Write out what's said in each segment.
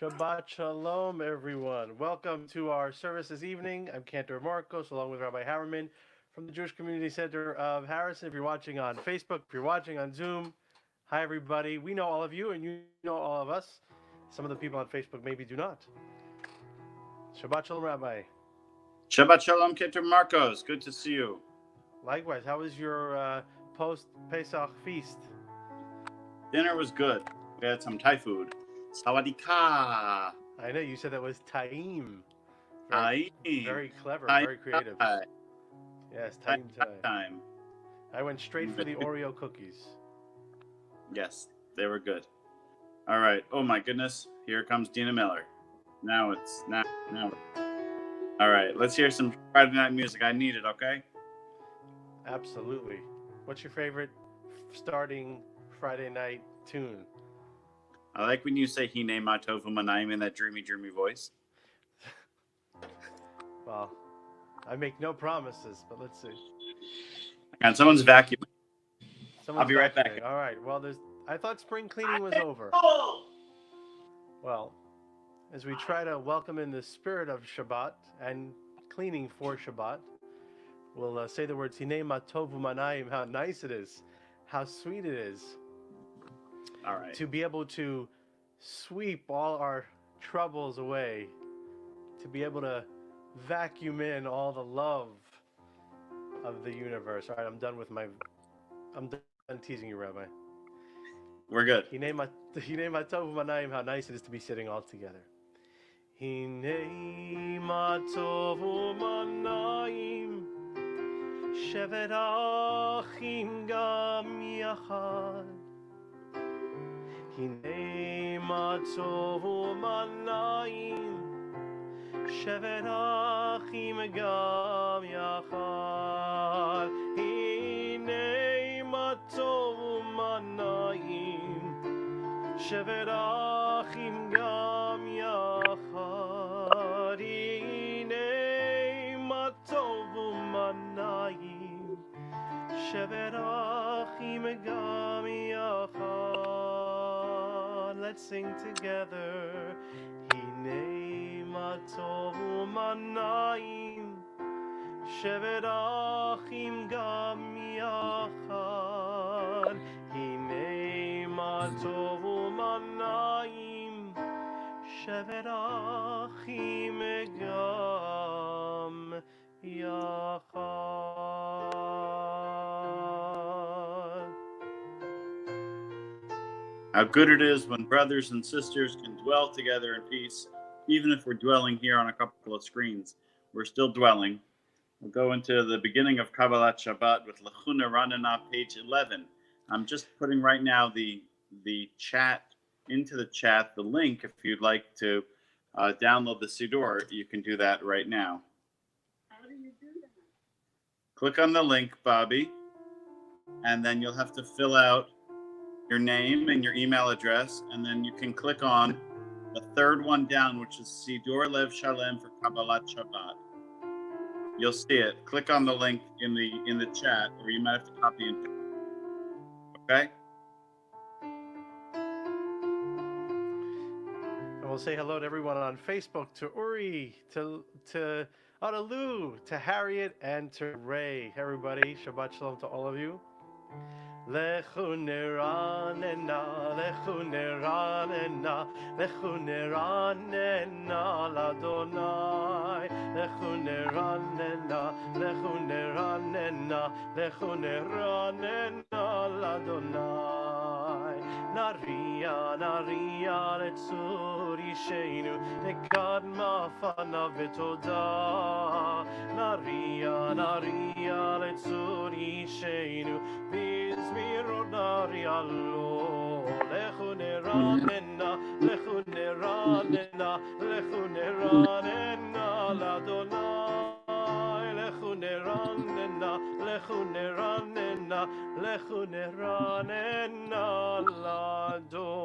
Shabbat Shalom, everyone. Welcome to our service this evening. I'm Cantor Marcos, along with Rabbi Hammerman from the Jewish Community Center of Harrison. If you're watching on Facebook, if you're watching on Zoom, hi, everybody. We know all of you, and you know all of us. Some of the people on Facebook maybe do not. Shabbat Shalom, Rabbi. Shabbat Shalom, Cantor Marcos. Good to see you. Likewise, how was your post-Pesach feast? Dinner was good. We had some Thai food. Sawadee-ka. I know you said that was Taim. Taim. Very clever, Taim very creative. Thai. Yes, Taim Taim Thai. time. I went straight for the Oreo cookies. Yes, they were good. All right. Oh my goodness. Here comes Dina Miller. Now. All right. Let's hear some Friday night music. I need it. Okay. Absolutely. What's your favorite starting Friday night tune? I like when you say Hine Matovu Manaim in that dreamy voice. Well, I make no promises, but let's see. And someone's vacuuming. I'll be right back. All right. Well, I thought spring cleaning was over. Well, as we try to welcome in the spirit of Shabbat and cleaning for Shabbat, we'll say the words Hine Matovu Manaim, how nice it is, how sweet it is. All right. To be able to sweep all our troubles away, to be able to vacuum in all the love of the universe. All right, I'm done teasing you, Rabbi. We're good. Hine Matovu Manaim, how nice it is to be sitting all together. Hine Matovu Manaim, Shevet Achim Gam Yachad. Hine Matovu Manaim, Shevet Achim Gam Yachad. Hine Matovu Manaim, Shevet Achim Gam Yachad. Hine Matovu Manaim, Shevet Achim Gam Yachad. Let's sing together. Hine Matovu Manaim, Shevet Achim Gam Yachad. Hine Matovu Manaim, Shevet Achim Gam Yachad. How good it is when brothers and sisters can dwell together in peace, even if we're dwelling here on a couple of screens. We're still dwelling. We'll go into the beginning of Kabbalat Shabbat with Lechuna Ranana, page 11. I'm just putting right now the chat into the chat, the link, if you'd like to download the Siddur, you can do that right now. How do you do that? Click on the link, Bobby, and then you'll have to fill out your name and your email address, and then you can click on the third one down, which is Siddur Lev Shalem for Kabbalat Shabbat. You'll see it. Click on the link in the chat, or you might have to copy it. Okay? And we'll say hello to everyone on Facebook, to Uri, to Lou, to Harriet, and to Ray. Everybody, Shabbat Shalom to all of you. Lechu neranena, lechu neranena, lechu neranena l'Adonai. Lechu neranena, lechu neranena, lechu neranena l'Adonai. Naria letzur yishenu, nekadma fanav v'todah. Naria letzur yishenu, Bizmirot naria lo. Lechu neranena, lechu neranena, lechu neranena l'Adonai. Lechu neranena, lechu neranena, lechu neranena l'Adonai.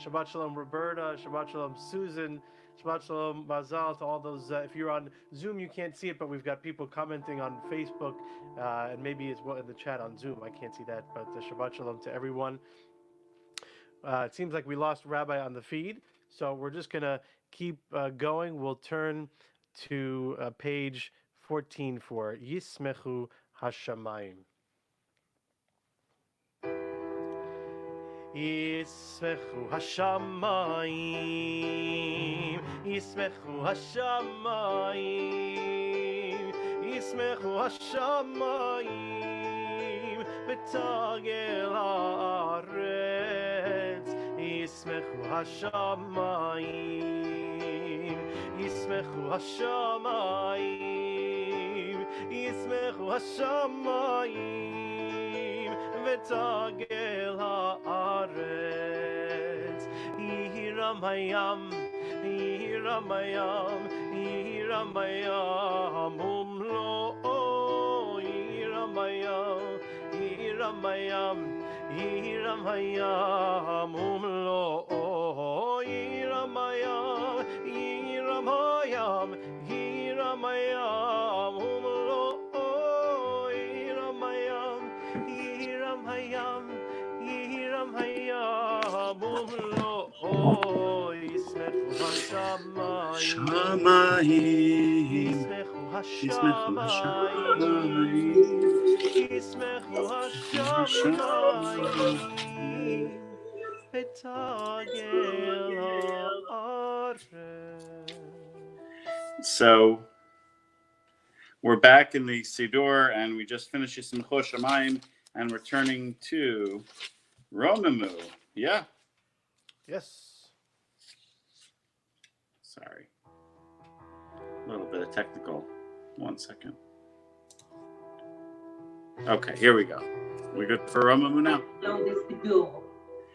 Shabbat Shalom, Roberta. Shabbat Shalom, Susan. Shabbat Shalom, Mazal to all those. If you're on Zoom, you can't see it, but we've got people commenting on Facebook, and maybe it's in the chat on Zoom. I can't see that, but Shabbat Shalom to everyone. It seems like we lost Rabbi on the feed, so we're just going to keep going. We'll turn to page 14 for Yismechu Hashamayim. Yismechu Hashamayim, Yismechu Hashamayim, Yismechu Hashamayim, Betagel Haaretz, Yismechu Hashamayim, Yismechu Hashamayim, Yismechu Hashamayim, Betagel Haaretz, Yihiram Hayam, Yihiram Hayam, Yihiram Hayam, Umlo, Yihiram Hayam, Yihiram Hayam, Yihiram Hayam, Umlo, Yihiram Hayam, Yihiram Hayam, Yihiram Hayam, Umlo, Yihiram Hayam, Yihiram Hayam, Yihiram Hayam, Umlo, Yismechu Hashamayim, Yismechu Hashamayim, Yismechu Hashamayim, Betagel Haaretz. So we're back in the Siddur, and we just finished Yismechu Hashamayim, and we're turning to Romamu. Yeah. Yes. Sorry. A little bit of technical. 1 second. Okay, here we go. We good for Romamu now? No, the Siddur.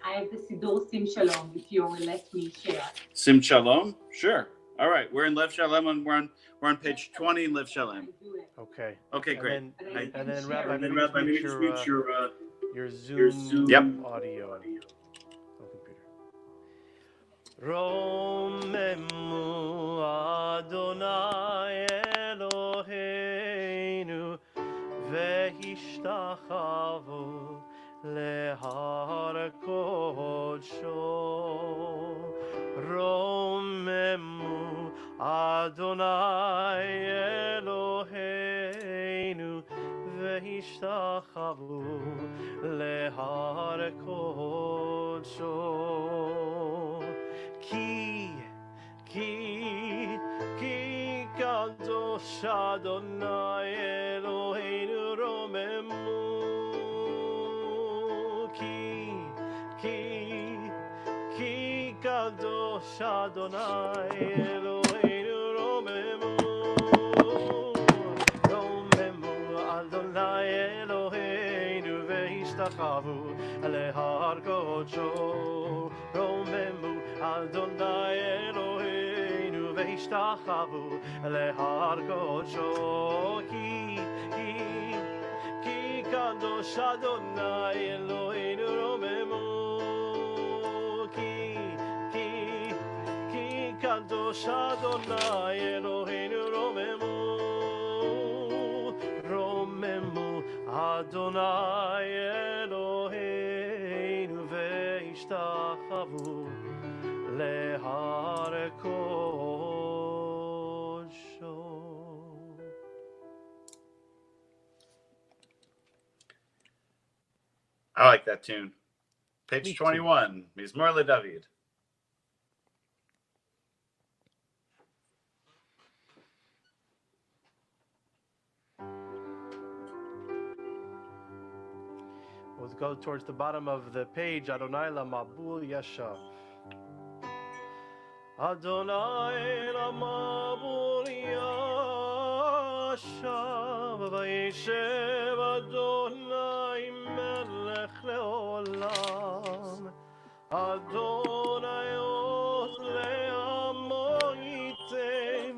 I have the Siddur Sim Shalom, if you will let me share. Sim Shalom? Sure. All right, we're in Lev Shalom, and we're on page 20 in Lev Shalom. Okay. Okay, great. And then Rabbi, And then Rabbi, make just sure make sure your Zoom Yep. audio on computer. Romemu Adonai Eloheinu vehishtachavu lehar kodsho. Romemu Adonai Eloheinu vehishtachavu lehar kodsho. Ki kadosh Adonai Eloheinu romemu. Ki kadosh Adonai Eloheinu romemu. Romemu Adonai Eloheinu vehishtachavu lehar kodsho. Romemu Adonai Eloheinu vehishtachavu lehar kodsho. Ki kadosh Adonai Eloheinu romemu. Ki kadosh Adonai Eloheinu romemu. Romemu Adonai Eloheinu vehishtachavu lehar kodsho. I like that tune. Page 21, Mizmor LeDavid. We'll go towards the bottom of the page. Adonai Lamabul Yashav. Adonai Lamabul Yashav. Vayeshev Adonai Melech Leolam. Adonai Od Le'amo Yiten.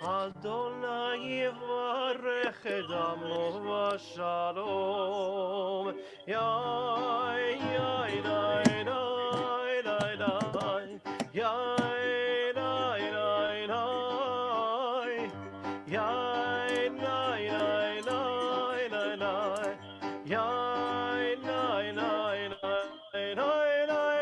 Adonai Yivarech Edamo Vashalom. Yai, yai, dai, dai, dai, dai. Yai, dai, dai, dai. Yai, dai, dai, dai, dai, dai. Yai, dai, dai, dai, dai, dai,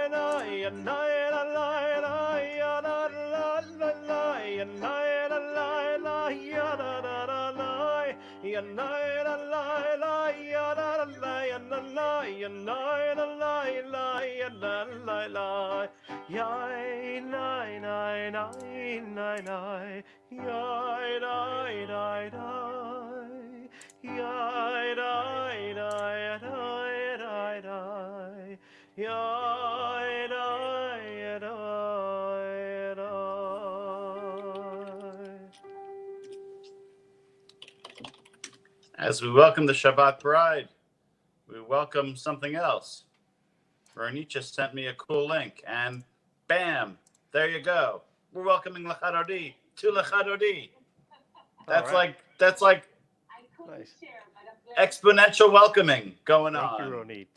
As we welcome the Shabbat bride, we welcome something else. Veronique sent me a cool link, and bam, there you go. We're welcoming Lechadodi to Lechadodi. That's right. like Nice. exponential welcoming going Thank on. you, Ronit.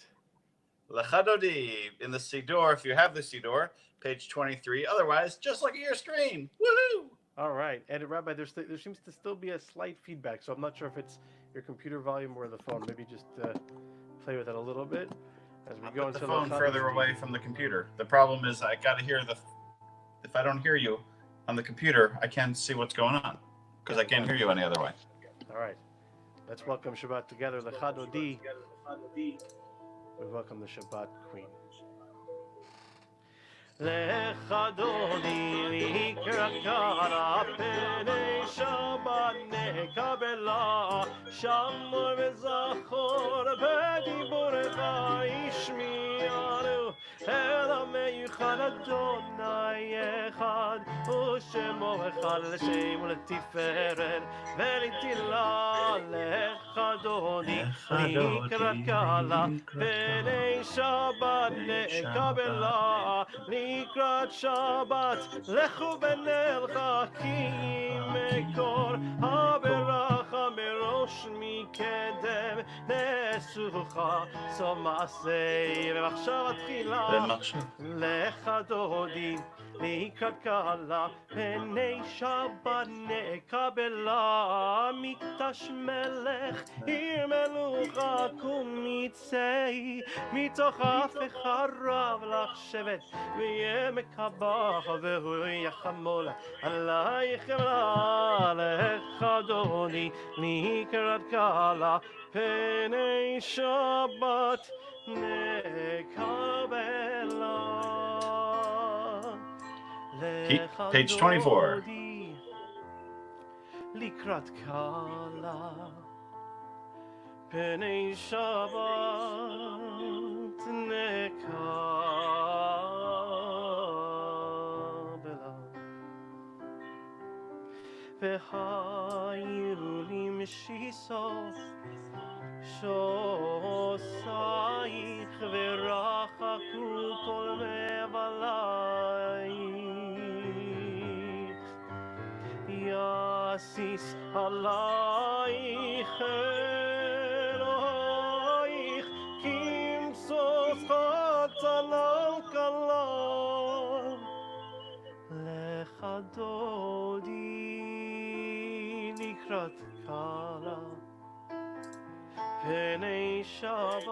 Lechadodi in the Siddur, if you have the Siddur, page 23. Otherwise, just look at your screen. Woohoo! All right, and Rabbi, there seems to still be a slight feedback, so I'm not sure if it's your computer volume or the phone. Maybe just play with it a little bit as we go Put the into phone further away from the computer. The problem is I got to hear if I don't hear you on the computer, I can't see what's going on because I can't hear you any other way. All right, let's welcome Shabbat together. Lechadodi. We welcome the Shabbat Queen. Lechadodi likrakara penei Shabbat nekabela shamor v'zachor b'diburecha ishmi'anu el ha'meyuchad Adonai echad u'shemo echad l'shem u'letiferet v'litila lechadodi likrakara penei Shabbat nekabela לקראת שבת, לכו ונלכה כי מקור הברכה מראש מקדם נסוכה סוף מעשה ומחשבה תחילה לך דודי לקראת קהלה פני שבת נקבלה מקדש מלך עיר מלוכה קום מצאי מתוך אף החרב לך שבט ויהיה מקבח והוא יחמול עלייך אמרה לך אדוני לקראת קהלה פני שבת נקבלה. Page 24. לקראת קהלה פני שבת נקבלה. והיו לי משיסות שוסייך ורחקו כל מבלייך יסיס עלייך אלוהיך כמסוס חתנה קלה לך דודי לקראת קלה פני שבת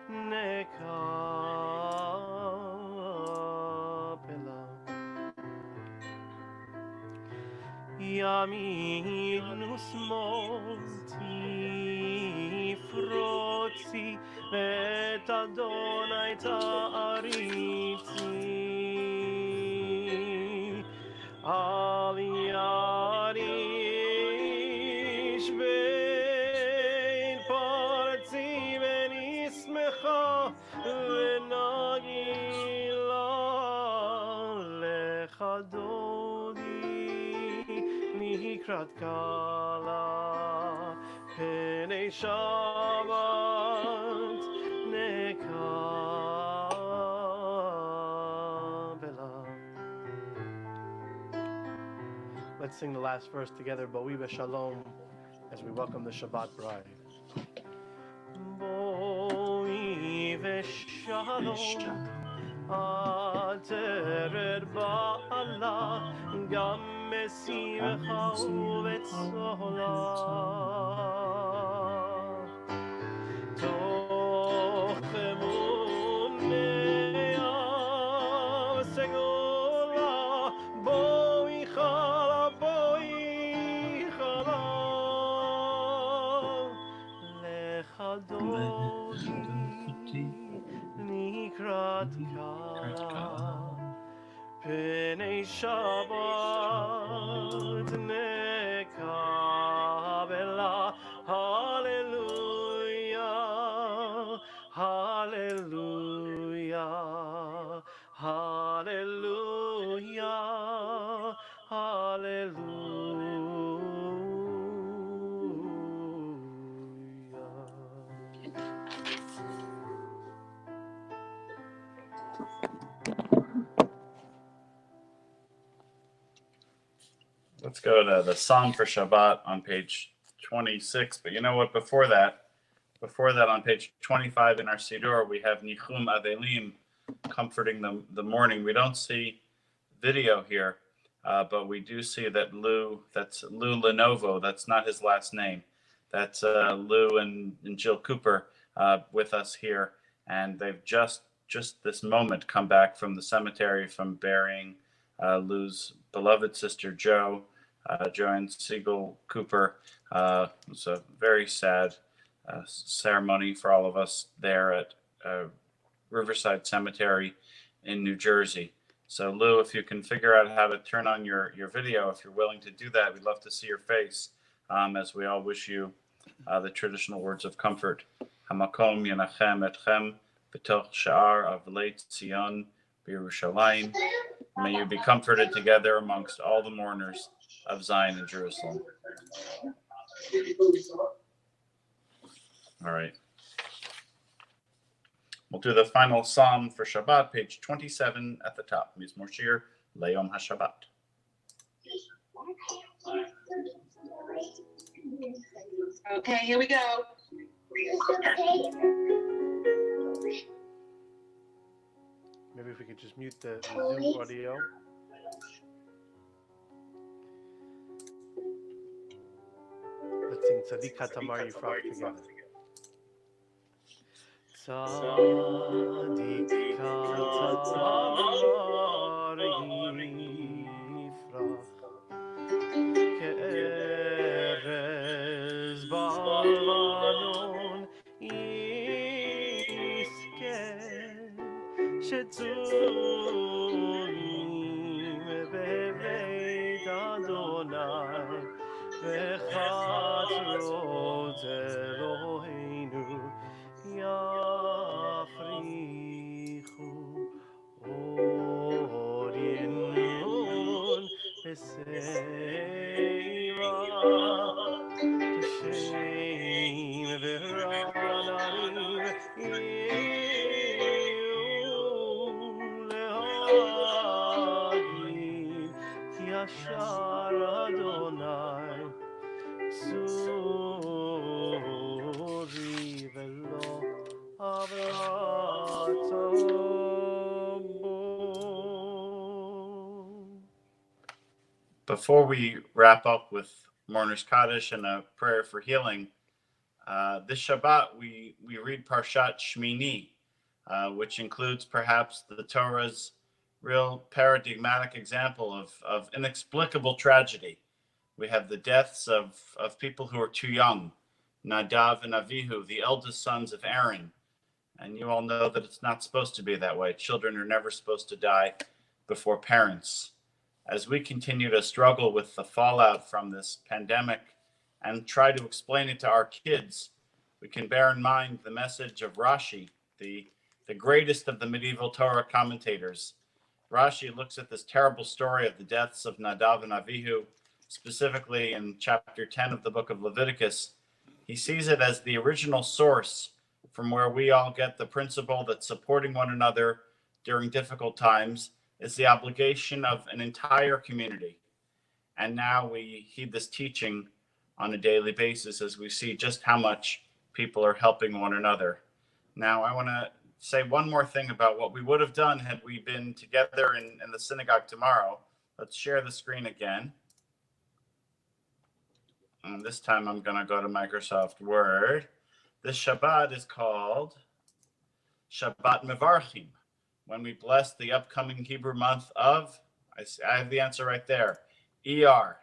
נקבלה. ימין ושמאל תפרוצי ואת אדוני תעריצי על יד איש בין פרצי ונשמחה ונגילה לך דודי לקראת קהלה פני שבת נקבלה. Let's sing the last verse together, Boi B'Shalom, as we welcome the Shabbat bride. Boi B'Shalom, Ateret Ba'ala, Gam Mesimecha U'Vetzola. Toch emun B'nei Shabbat nekabela. Hallelujah, hallelujah, hallelujah, hallelujah. Let's go to the Psalm for Shabbat on page 26. But you know what? Before that, on page 25 in our Siddur, we have Nichum Avelim, comforting the mourning. We don't see video here, but we do see that that's Lou Lenovo. That's not his last name. That's Lou and Jill Cooper with us here. And they've just this moment come back from the cemetery from burying Lou's beloved sister Joanne Siegel Cooper. It was a very sad ceremony for all of us there at Riverside Cemetery in New Jersey. So Lou, if you can figure out how to turn on your video, if you're willing to do that, we'd love to see your face as we all wish you the traditional words of comfort. Hamakom Yenachem Etchem B'toch Sha'ar Avlei Tzion B'Yerushalayim. May you be comforted together amongst all the mourners of Zion and Jerusalem. All right. We'll do the final psalm for Shabbat, page 27 at the top. Mizmor Shir Le'Yom HaShabbat. Okay, here we go. Maybe if we could just mute the Zoom audio. Let's sing Tzadik Hatamar Yifrach together. Tzadik Hatamar Yifrach Ke'erez Balanon Yisken Shetzurim Beveit Adonai V'chatzrot Eloheinu Yafrichu Or Yinun B'Seira T'Shem V'Rananim Yiyu Le'agid Ki Yashar Adonai Suri V'Lo Before we wrap up with Mourner's Kaddish and a prayer for healing, this Shabbat we read Parshat Shmini, which includes perhaps the Torah's real paradigmatic example of inexplicable tragedy. We have the deaths of people who are too young, Nadav and Avihu, the eldest sons of Aaron. And you all know that it's not supposed to be that way. Children are never supposed to die before parents. As we continue to struggle with the fallout from this pandemic and try to explain it to our kids, we can bear in mind the message of Rashi, the greatest of the medieval Torah commentators. Rashi looks at this terrible story of the deaths of Nadav and Avihu, specifically in chapter 10 of the book of Leviticus. He sees it as the original source from where we all get the principle that supporting one another during difficult times is the obligation of an entire community. And now we heed this teaching on a daily basis as we see just how much people are helping one another. Now, I want to say one more thing about what we would have done had we been together in the synagogue tomorrow. Let's share the screen again. And this time I'm going to go to Microsoft Word. This Shabbat is called Shabbat Mevarchim, when we bless the upcoming Hebrew month of, I have the answer right there, ER.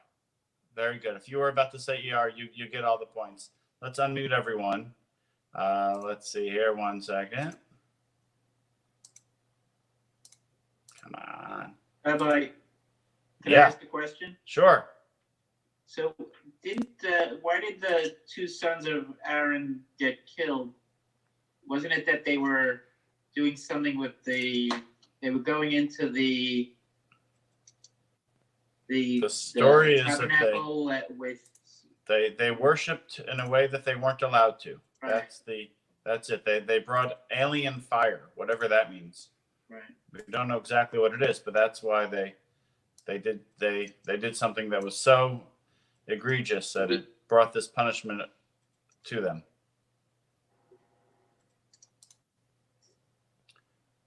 Very good. If you were about to say ER, you get all the points. Let's unmute everyone. Let's see here, 1 second. Come on. Rabbi, can I Yeah. ask a question? Sure. So, why did the two sons of Aaron get killed? Wasn't it that they were doing something with they were going into the story is that tabernacle they worshipped in a way that they weren't allowed to. Right. That's it. They brought alien fire, whatever that means. Right. We don't know exactly what it is, but that's why they did something that was so egregious that it brought this punishment to them.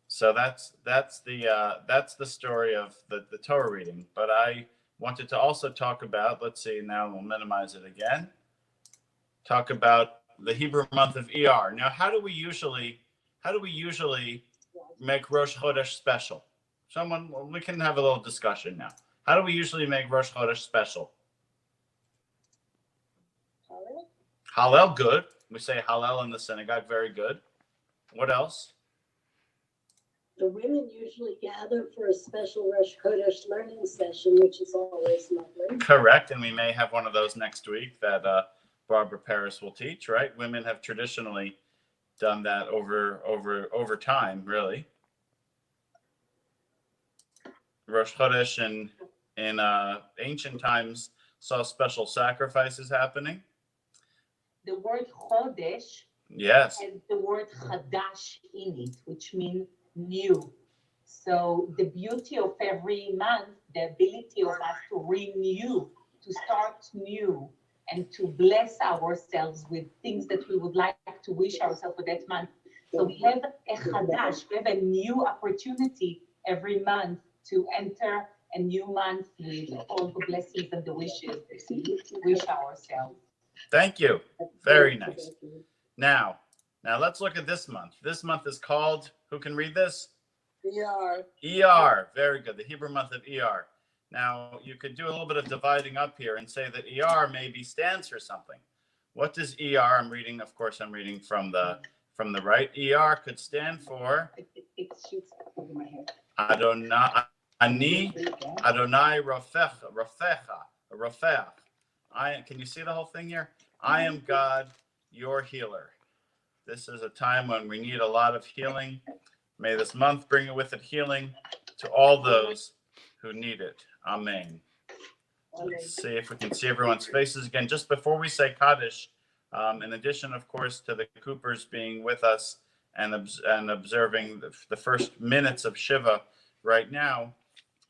So that's the story of the Torah reading. But I wanted to also talk about, let's see, now we'll minimize it again. Talk about the Hebrew month of ER. Now, how do we usually make Rosh Chodesh special? We can have a little discussion now. How do we usually make Rosh Chodesh special? Hallel, good. We say Hallel in the synagogue, very good. What else? The women usually gather for a special Rosh Chodesh learning session, which is always lovely. Correct, and we may have one of those next week that Barbara Paris will teach, right? Women have traditionally done that over time, really. Rosh Chodesh in ancient times saw special sacrifices happening. The word Chodesh Yes. has the word Chadash in it, which means new. So the beauty of every month, the ability of us to renew, to start new, and to bless ourselves with things that we would like to wish ourselves for that month. So we have a Chadash, we have a new opportunity every month to enter a new month with all the blessings and the wishes that we wish ourselves. Thank you. Very nice. Now let's look at this month. This month is called, who can read this? ER. ER. Very good. The Hebrew month of ER. Now, you could do a little bit of dividing up here and say that ER maybe stands for something. What does ER? I'm reading from the right. ER could stand for It shoots over my head. Adonai Rafecha. Can you see the whole thing here? I am God, your healer. This is a time when we need a lot of healing. May this month bring with it healing to all those who need it. Amen. Let's see if we can see everyone's faces again. Just before we say Kaddish, in addition, of course, to the Coopers being with us and observing the first minutes of Shiva right now,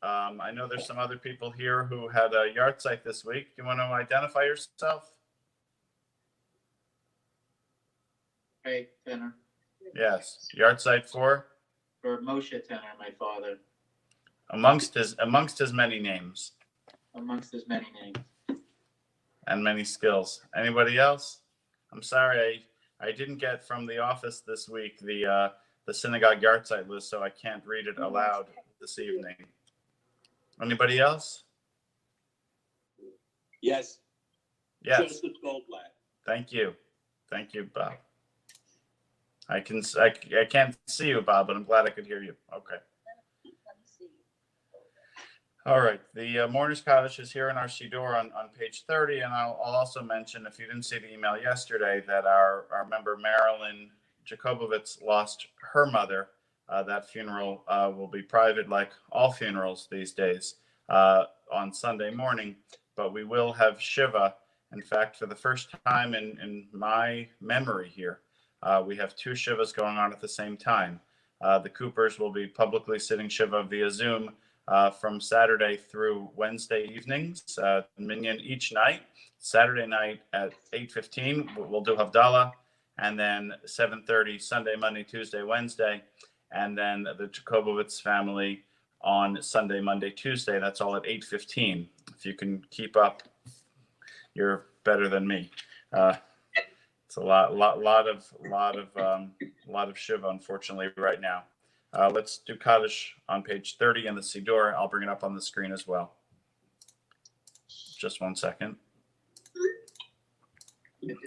I know there's some other people here who had a yard site this week. Do you want to identify yourself? Hey, Tenor. Yes. Yard site for Moshe Tenor, my father. Amongst his many names. Amongst his many names. And many skills. Anybody else? I'm sorry, I didn't get from the office this week the synagogue yard site list, so I can't read it aloud this evening. Anybody else? Yes. Yes. Joseph Goldblatt. Thank you, Bob. I can't see you, Bob, but I'm glad I could hear you. Okay. All right. The Mourner's Kaddish is here in our Siddur on page 30, and I'll also mention, if you didn't see the email yesterday, that our member Marilyn Jacobovitz lost her mother. That funeral will be private, like all funerals these days, on Sunday morning, but we will have Shiva. In fact, for the first time in my memory here, we have two Shivas going on at the same time. The Coopers will be publicly sitting Shiva via Zoom from Saturday through Wednesday evenings, minyan each night. Saturday night at 8:15, we'll do Havdalah, and then 7:30 Sunday, Monday, Tuesday, Wednesday, and then the Jacobovitz family on Sunday, Monday, Tuesday. That's all at 8:15. If you can keep up, you're better than me. It's a lot of Shiva, unfortunately, right now. Let's do Kaddish on page 30 in the Siddur. I'll bring it up on the screen as well. Just 1 second.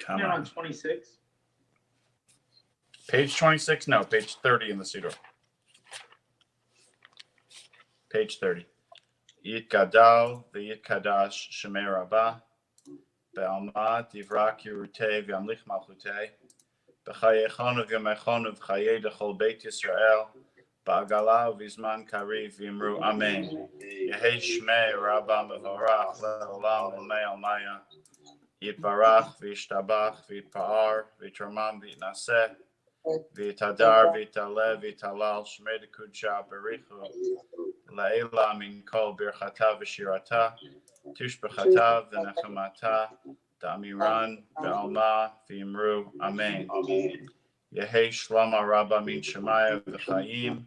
Come on 26. Page 26? No, page 30 in the Siddur. page 30. Yitgadal v'yitkadash shemei rabbah, be'alma divrak yerutei v'yamlich malchutei, b'chayechonu v'yamechonu v'chayei l'chol beit Yisrael, ba'agala v'izman kariv v'yimru amen. Yehei shmei rabbah mevorach le'olam l'mei almaya, yitbarach v'yishtabach v'yitpa'ar v'yitramam v'yitnaseh, v'yitadar v'yitaleh v'yitalal shmei d'kudsha berichu La'ela min kol birchata v'shirata, tushbechata v'nechemata, da'amiran ve'alma v'yimru amen. Yehei shlama rabba min shemaya v'chaim,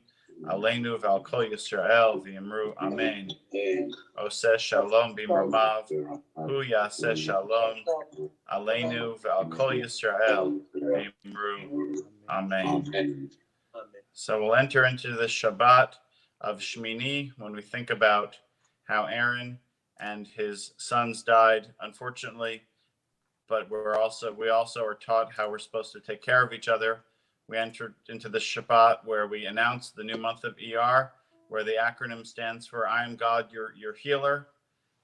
aleinu v'al kol Yisrael v'yimru amen. Oseh shalom b'mramav, hu yaseh shalom, aleinu v'al kol Yisrael v'yimru amen. So we'll enter into the Shabbat of Shmini when we think about how Aaron and his sons died, unfortunately, but we also are taught how we're supposed to take care of each other. We entered into the Shabbat where we announce the new month of ER, where the acronym stands for I am God, your healer,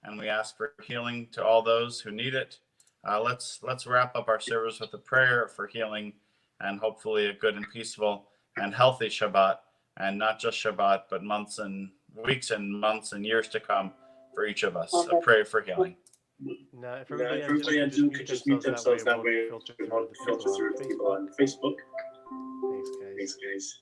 and we ask for healing to all those who need it. Let's wrap up our service with a prayer for healing and hopefully a good and peaceful and healthy Shabbat, and not just Shabbat, but months and weeks and months and years to come for each of us. A prayer for healing. Now, if everybody on Zoom could just mute themselves, that way it won't filter through the people on Facebook. Thanks, guys.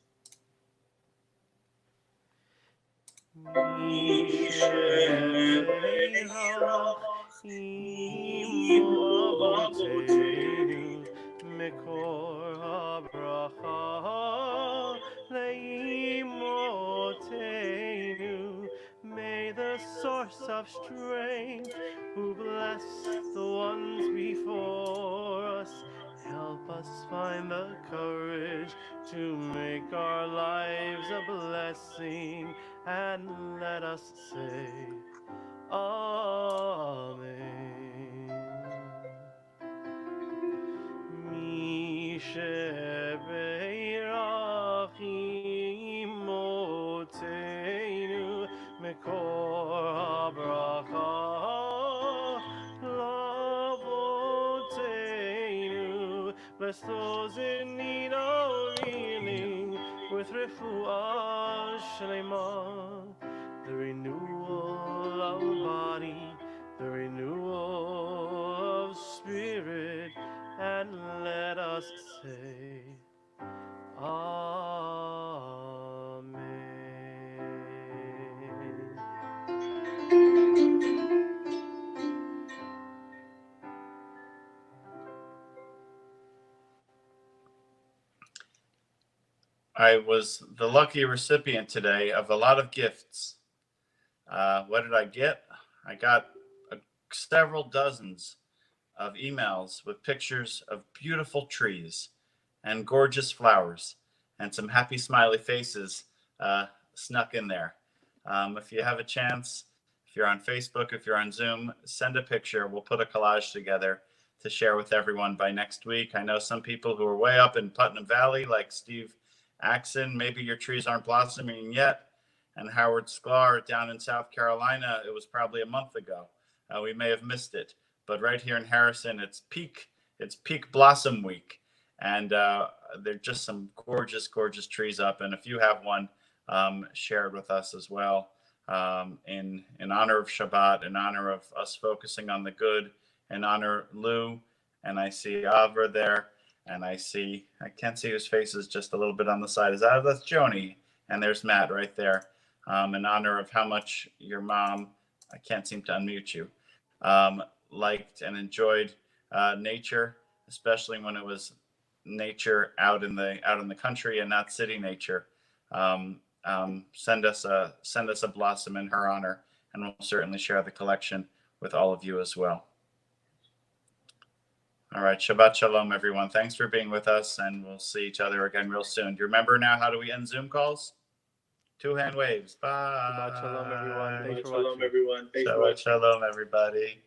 May the source of strength, who bless the ones before us, help us find the courage to make our lives a blessing, and let us say, Amen. Mekor habracha lavoteinu. Bless those in need of healing with refuah shlema, the renewal of body, the renewal of spirit, and let us say, Amen. I was the lucky recipient today of a lot of gifts. What did I get? I got several dozens of emails with pictures of beautiful trees and gorgeous flowers and some happy smiley faces snuck in there. If you have a chance, if you're on Facebook, if you're on Zoom, send a picture. We'll put a collage together to share with everyone by next week. I know some people who are way up in Putnam Valley, like Steve Axon, maybe your trees aren't blossoming yet. And Howard Sklar down in South Carolina, it was probably a month ago. We may have missed it, but right here in Harrison, it's peak blossom week. And they're just some gorgeous, gorgeous trees up. And if you have one, share it with us as well, in honor of Shabbat, in honor of us focusing on the good, in honor Lou, and I see Avra there, and I can't see his face is just a little bit on the side. That's Joni, and there's Matt right there, in honor of how much your mom, I can't seem to unmute you, liked and enjoyed nature, especially when it was nature out in the country and not city nature. Send us a blossom in her honor, and we'll certainly share the collection with all of you as well. All right, Shabbat Shalom, everyone. Thanks for being with us, and we'll see each other again real soon. Do you remember now how do we end Zoom calls? 2 hand waves. Bye. Shabbat Shalom, everyone. Thanks for watching. Shabbat Shalom, everybody.